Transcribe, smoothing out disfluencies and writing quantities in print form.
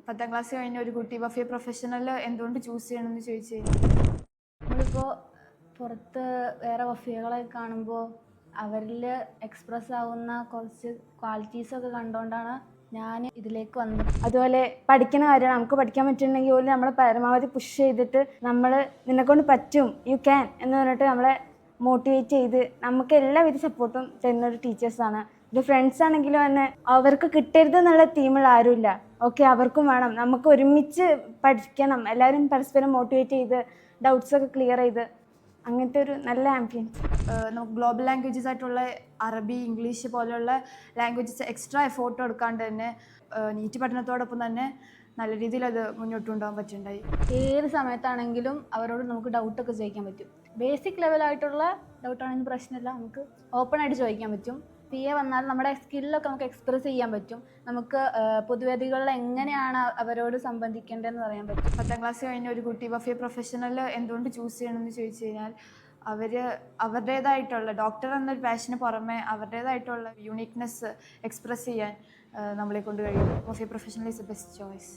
10ാം class കഴിഞ്ഞ ഒരു കുട്ടി വഫിയ പ്രൊഫഷണൽ എന്തുകൊണ്ട് ചൂസ് ചെയ്യണമെന്ന് ചോദിച്ചു നമ്മളിപ്പോൾ പുറത്ത് വേറെ വഫിയകളെ കാണുമ്പോൾ അവരിൽ എക്സ്പ്രസ് ആവുന്ന കുറച്ച് ക്വാളിറ്റീസൊക്കെ കണ്ടുകൊണ്ടാണ് ഞാൻ ഇതിലേക്ക് വന്നത്. അതുപോലെ പഠിക്കുന്ന കാര്യം നമുക്ക് പഠിക്കാൻ പറ്റുന്നുണ്ടെങ്കിൽ പോലും നമ്മളെ പരമാവധി പുഷ് ചെയ്തിട്ട് നിന്നെക്കൊണ്ട് പറ്റും, യു ക്യാൻ എന്ന് പറഞ്ഞിട്ട് നമ്മളെ മോട്ടിവേറ്റ് ചെയ്ത് നമുക്ക് എല്ലാവിധ സപ്പോർട്ടും തരുന്നൊരു ടീച്ചേഴ്സാണ്. ഇത് ഫ്രണ്ട്സ് ആണെങ്കിലും തന്നെ അവർക്ക് കിട്ടരുത് എന്നുള്ള തീമുള്ള ആരുമില്ല. ഓക്കെ, അവർക്കും വേണം. നമുക്ക് ഒരുമിച്ച് പഠിക്കണം, എല്ലാവരും പരസ്പരം മോട്ടിവേറ്റ് ചെയ്ത് ഡൗട്ട്സൊക്കെ ക്ലിയർ ചെയ്ത് അങ്ങനത്തെ ഒരു നല്ല ആംബിയൻസ്. നമുക്ക് ഗ്ലോബൽ ലാംഗ്വേജസ് ആയിട്ടുള്ള അറബി, ഇംഗ്ലീഷ് പോലെയുള്ള ലാംഗ്വേജസ് എക്സ്ട്രാ എഫോർട്ട് എടുക്കാണ്ട് തന്നെ നീറ്റ് പഠനത്തോടൊപ്പം തന്നെ നല്ല രീതിയിൽ അത് മുന്നോട്ട് കൊണ്ടുപോകാൻ പറ്റുന്നുണ്ടായി. ഏത് സമയത്താണെങ്കിലും അവരോട് നമുക്ക് ഡൗട്ടൊക്കെ ചോദിക്കാൻ പറ്റും. ബേസിക് ലെവലായിട്ടുള്ള ഡൗട്ടാണെങ്കിൽ പ്രശ്നമില്ല, നമുക്ക് ഓപ്പണായിട്ട് ചോദിക്കാൻ പറ്റും. PA വന്നാൽ നമ്മുടെ സ്കില്ലൊക്കെ നമുക്ക് എക്സ്പ്രസ് ചെയ്യാൻ പറ്റും. നമുക്ക് പൊതുവേദികളിൽ എങ്ങനെയാണ് അവരോട് സംബന്ധിക്കേണ്ടതെന്ന് പറയാൻ പറ്റും. 10ാം ക്ലാസ് കഴിഞ്ഞ ഒരു കുട്ടി വഫിയ പ്രൊഫഷണൽ എന്തുകൊണ്ട് ചൂസ് ചെയ്യണമെന്ന് ചോദിച്ചു കഴിഞ്ഞാൽ അവരുടേതായിട്ടുള്ള ഡോക്ടർ എന്നൊരു പാഷന് പുറമെ അവരുടേതായിട്ടുള്ള യൂണിക്നെസ് എക്സ്പ്രസ് ചെയ്യാൻ നമ്മളെ കൊണ്ട് കഴിയും. Wafiyya professional is A best choice.